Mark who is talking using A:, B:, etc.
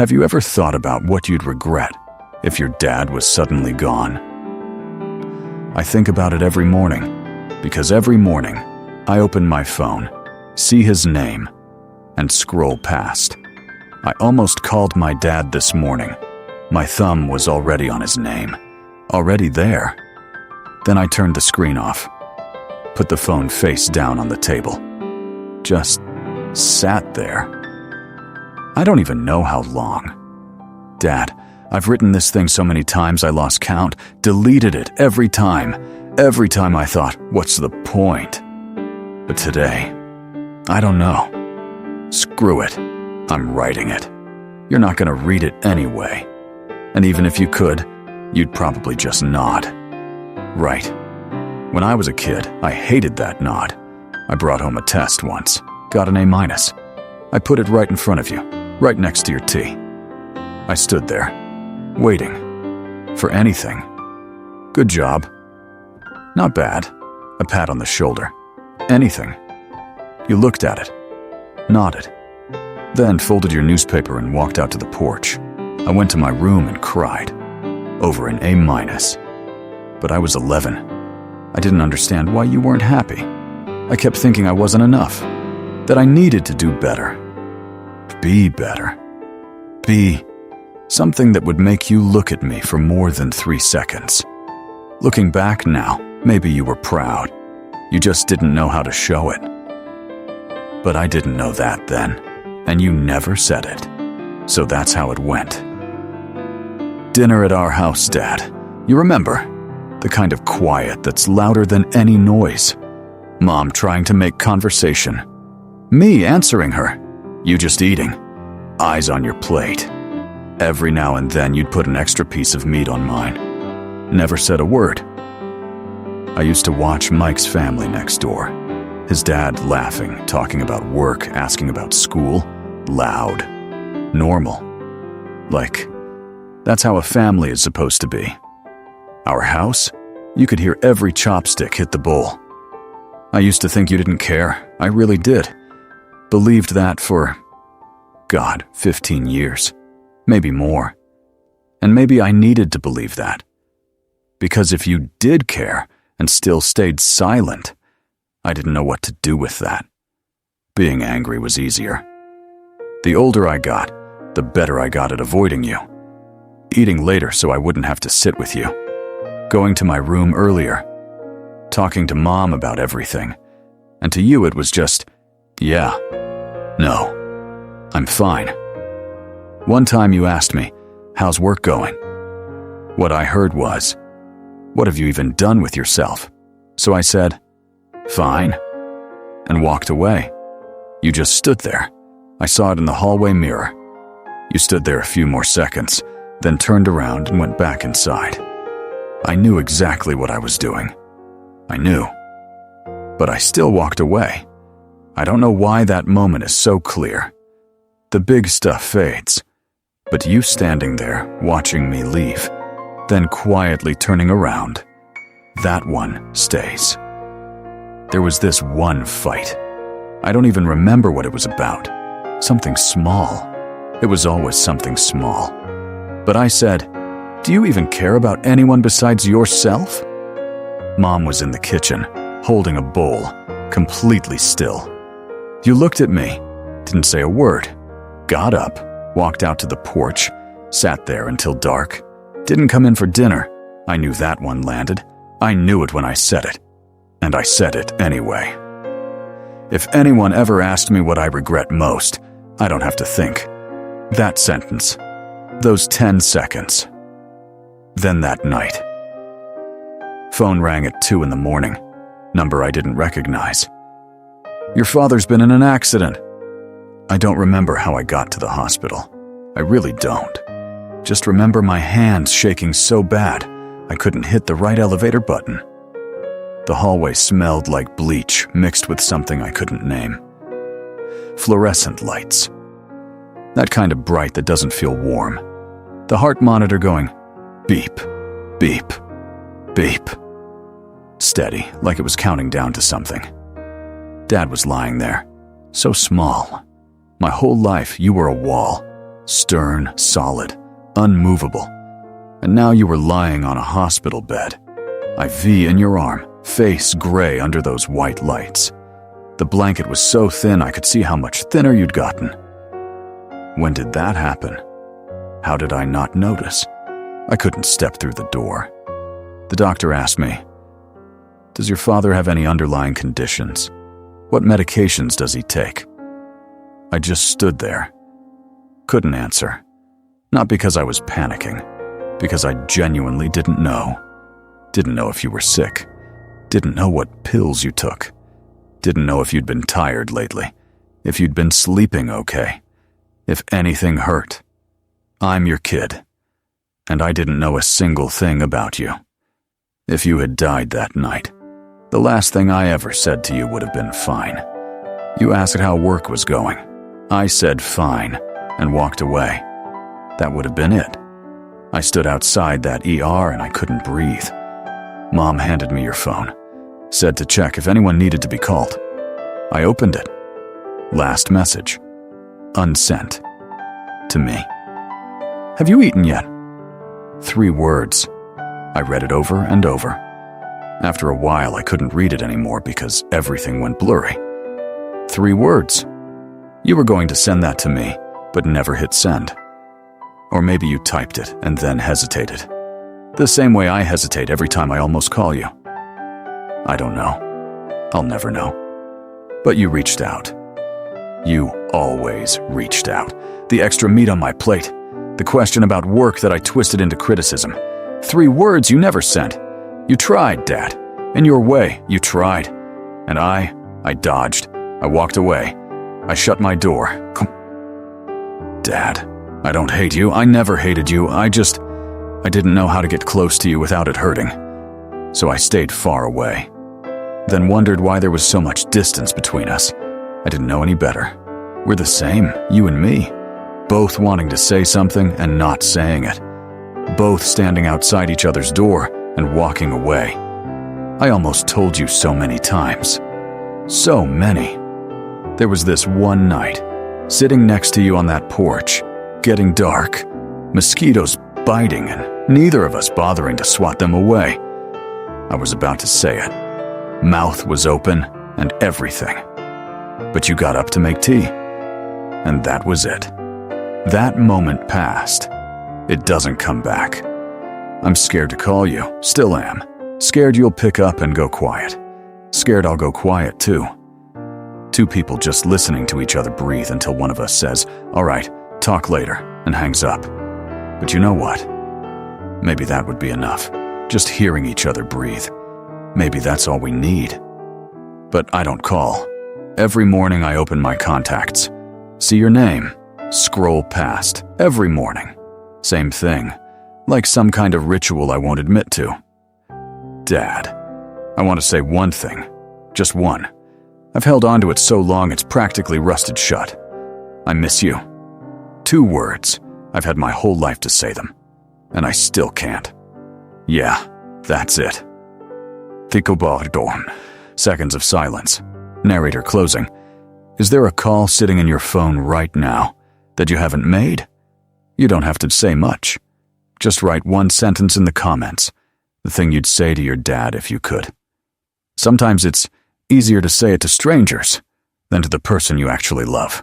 A: Have you ever thought about what you'd regret if your dad was suddenly gone? I think about it every morning, because every morning I open my phone, see his name, and scroll past. I almost called my dad this morning. My thumb was already on his name, already there. Then I turned the screen off, put the phone face down on the table, just sat there. I don't even know how long. Dad, I've written this thing so many times I lost count, deleted it every time I thought, what's the point? But today, I don't know. Screw it, I'm writing it. You're not gonna read it anyway. And even if you could, you'd probably just nod. Right. When I was a kid, I hated that nod. I brought home a test once, got an A-. I put it right in front of you, right next to your T. I stood there, waiting for anything. Good job. Not bad. A pat on the shoulder. Anything. You looked at it, nodded, then folded your newspaper and walked out to the porch. I went to my room and cried over an A-. But I was 11. I didn't understand why you weren't happy. I kept thinking I wasn't enough, that I needed to do better. Be better. Be something that would make you look at me for more than 3 seconds. Looking back now, maybe you were proud. You just didn't know how to show it. But I didn't know that then, and you never said it. So that's how it went. Dinner at our house, Dad. You remember? The kind of quiet that's louder than any noise. Mom trying to make conversation. Me answering her. You just eating. Eyes on your plate. Every now and then you'd put an extra piece of meat on mine. Never said a word. I used to watch Mike's family next door. His dad laughing, talking about work, asking about school. Loud. Normal. Like, that's how a family is supposed to be. Our house? You could hear every chopstick hit the bowl. I used to think you didn't care. I really did. Believed that for, God, 15 years. Maybe more. And maybe I needed to believe that. Because if you did care and still stayed silent, I didn't know what to do with that. Being angry was easier. The older I got, the better I got at avoiding you. Eating later so I wouldn't have to sit with you. Going to my room earlier. Talking to Mom about everything. And to you it was just, yeah, no, I'm fine. One time you asked me, how's work going? What I heard was, what have you even done with yourself? So I said, fine, and walked away. You just stood there. I saw it in the hallway mirror. You stood there a few more seconds, then turned around and went back inside. I knew exactly what I was doing. I knew. But I still walked away. I don't know why that moment is so clear. The big stuff fades, but you standing there watching me leave, then quietly turning around, that one stays. There was this one fight. I don't even remember what it was about. Something small. It was always something small. But I said, do you even care about anyone besides yourself? Mom was in the kitchen, holding a bowl, completely still. You looked at me, didn't say a word, got up, walked out to the porch, sat there until dark, didn't come in for dinner. I knew that one landed. I knew it when I said it. And I said it anyway. If anyone ever asked me what I regret most, I don't have to think. That sentence. Those 10 seconds. Then that night. Phone rang at 2 a.m. Number I didn't recognize. Your father's been in an accident. I don't remember how I got to the hospital. I really don't. Just remember my hands shaking so bad I couldn't hit the right elevator button. The hallway smelled like bleach mixed with something I couldn't name. Fluorescent lights. That kind of bright that doesn't feel warm. The heart monitor going beep, beep, beep. Steady, like it was counting down to something. Dad was lying there, so small. My whole life you were a wall, stern, solid, unmovable. And now you were lying on a hospital bed, IV in your arm, face gray under those white lights. The blanket was so thin I could see how much thinner you'd gotten. When did that happen? How did I not notice? I couldn't step through the door. The doctor asked me, "Does your father have any underlying conditions? What medications does he take?" I just stood there. Couldn't answer. Not because I was panicking, because I genuinely didn't know. Didn't know if you were sick. Didn't know what pills you took. Didn't know if you'd been tired lately. If you'd been sleeping okay. If anything hurt. I'm your kid. And I didn't know a single thing about you. If you had died that night, the last thing I ever said to you would have been fine. You asked how work was going. I said fine, and walked away. That would have been it. I stood outside that ER and I couldn't breathe. Mom handed me your phone, said to check if anyone needed to be called. I opened it. Last message. Unsent. To me. "Have you eaten yet?" 3 words. I read it over and over. After a while, I couldn't read it anymore because everything went blurry. 3 words. You were going to send that to me, but never hit send. Or maybe you typed it and then hesitated. The same way I hesitate every time I almost call you. I don't know. I'll never know. But you reached out. You always reached out. The extra meat on my plate. The question about work that I twisted into criticism. 3 words you never sent. You tried, Dad. In your way, you tried. And I dodged. I walked away. I shut my door. Dad, I don't hate you. I never hated you. I didn't know how to get close to you without it hurting. So I stayed far away. Then wondered why there was so much distance between us. I didn't know any better. We're the same, you and me. Both wanting to say something and not saying it. Both standing outside each other's door and walking away. I almost told you so many times. So many. There was this one night, sitting next to you on that porch, getting dark, mosquitoes biting and neither of us bothering to swat them away. I was about to say it. Mouth was open and everything. But you got up to make tea. And that was it. That moment passed. It doesn't come back. I'm scared to call you, still am. Scared you'll pick up and go quiet. Scared I'll go quiet too. 2 people just listening to each other breathe until one of us says, "All right, talk later," and hangs up. But you know what? Maybe that would be enough. Just hearing each other breathe. Maybe that's all we need. But I don't call. Every morning I open my contacts. See your name. Scroll past. Every morning. Same thing. Like some kind of ritual I won't admit to. Dad, I want to say one thing. Just one. I've held on to it so long it's practically rusted shut. I miss you. 2 words. I've had my whole life to say them. And I still can't. Yeah, that's it. Thicobardorn. Seconds of silence. Narrator closing. Is there a call sitting in your phone right now that you haven't made? You don't have to say much. Just write 1 sentence in the comments. The thing you'd say to your dad if you could. Sometimes it's easier to say it to strangers than to the person you actually love.